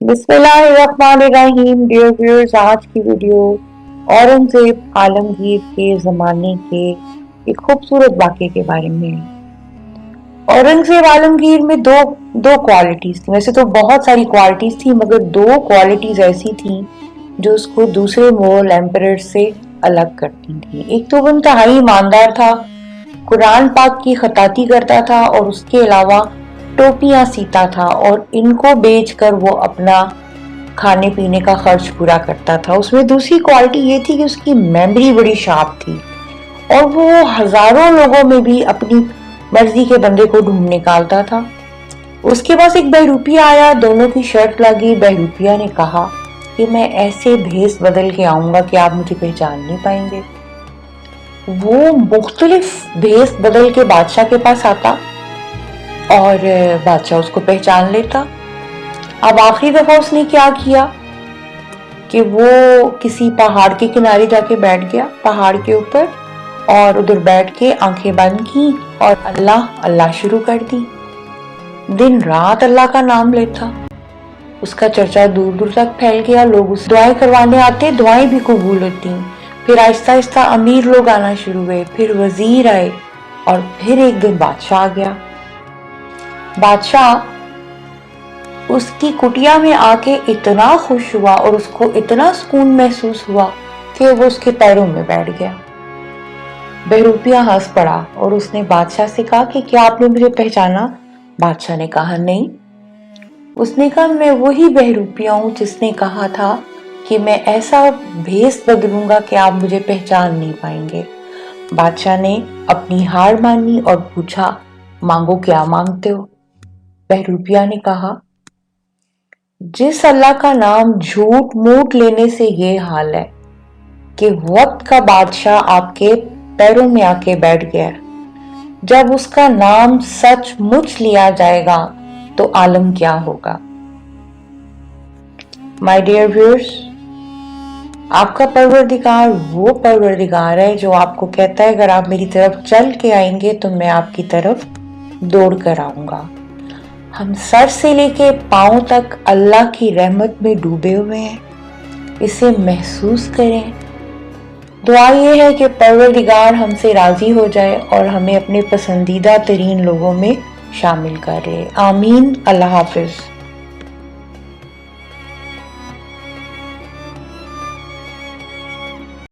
बिस्मिल्लाहिर्रहमानिर्रहीम। Dear viewers, आज की वीडियो औरंगजेब आलमगीर के ज़माने के एक खूबसूरत वाक़े के बारे में है। औरंगजेब आलमगीर में दो दो क्वालिटीज़ थी। वैसे तो बहुत सारी क्वालिटीज़ थी, मगर दो क्वालिटीज़ ऐसी थी जो उसको दूसरे मुगल एम्परर से अलग करती थी। एक तो वो इंतहाई ईमानदार था, कुरान पाक की खताती करता था और उसके अलावा टोपियां सीता था और इनको बेचकर वो अपना खाने पीने का खर्च पूरा करता था। उसमें दूसरी क्वालिटी ये थी कि उसकी मेमोरी बड़ी शार्प थी और वो हजारों लोगों में भी अपनी मर्जी के बंदे को ढूंढ निकालता था। उसके पास एक बहरूपिया आया, दोनों की शर्त लगी। बहरूपिया ने कहा कि मैं ऐसे भेस बदल के आऊंगा कि आप मुझे पहचान नहीं पाएंगे। वो मुख्तलिफ भेस बदल के बादशाह के पास आता और बादशाह उसको पहचान लेता। अब आखिरी दफा उसने क्या किया कि वो किसी पहाड़ के किनारे जाके बैठ गया, पहाड़ के ऊपर, और उधर बैठ के आंखें बंद की और अल्लाह अल्लाह शुरू कर दी। दिन रात अल्लाह का नाम लेता। उसका चर्चा दूर दूर तक फैल गया। लोग उस दुआएं करवाने आते, दुआएं भी कबूल होती। फिर आहिस्ता आहिस्ता अमीर लोग आना शुरू हुए, फिर वजीर आए और फिर एक दिन बादशाह आ गया। बादशाह उसकी कुटिया में आके इतना खुश हुआ और उसको इतना सुकून महसूस हुआ कि वो उसके पैरों में बैठ गया। बहरूपिया हंस पड़ा और उसने बादशाह से कहा कि क्या आपने मुझे पहचाना? बादशाह ने कहा नहीं। उसने कहा मैं वही बहरूपिया हूं जिसने कहा था कि मैं ऐसा भेस बदलूंगा कि आप मुझे पहचान नहीं पाएंगे। बादशाह ने अपनी हार मानी और पूछा, मांगो, क्या मांगते हो? बहरूपिया ने कहा, जिस अल्लाह का नाम झूठ मूठ लेने से ये हाल है कि वक्त का बादशाह आपके पैरों में आके बैठ गया, जब उसका नाम सचमुच लिया जाएगा तो आलम क्या होगा। माय डियर व्यूअर्स, आपका परवरदिगार वो परवरदिगार है जो आपको कहता है अगर आप मेरी तरफ चल के आएंगे तो मैं आपकी तरफ दौड़ कर आऊंगा। हम सर से लेके पांव तक अल्लाह की रहमत में डूबे हुए हैं, इसे महसूस करें। दुआ ये है कि परवरदिगार हमसे राजी हो जाए और हमें अपने पसंदीदा तरीन लोगों में शामिल कर ले। आमीन। अल्लाह हाफिज।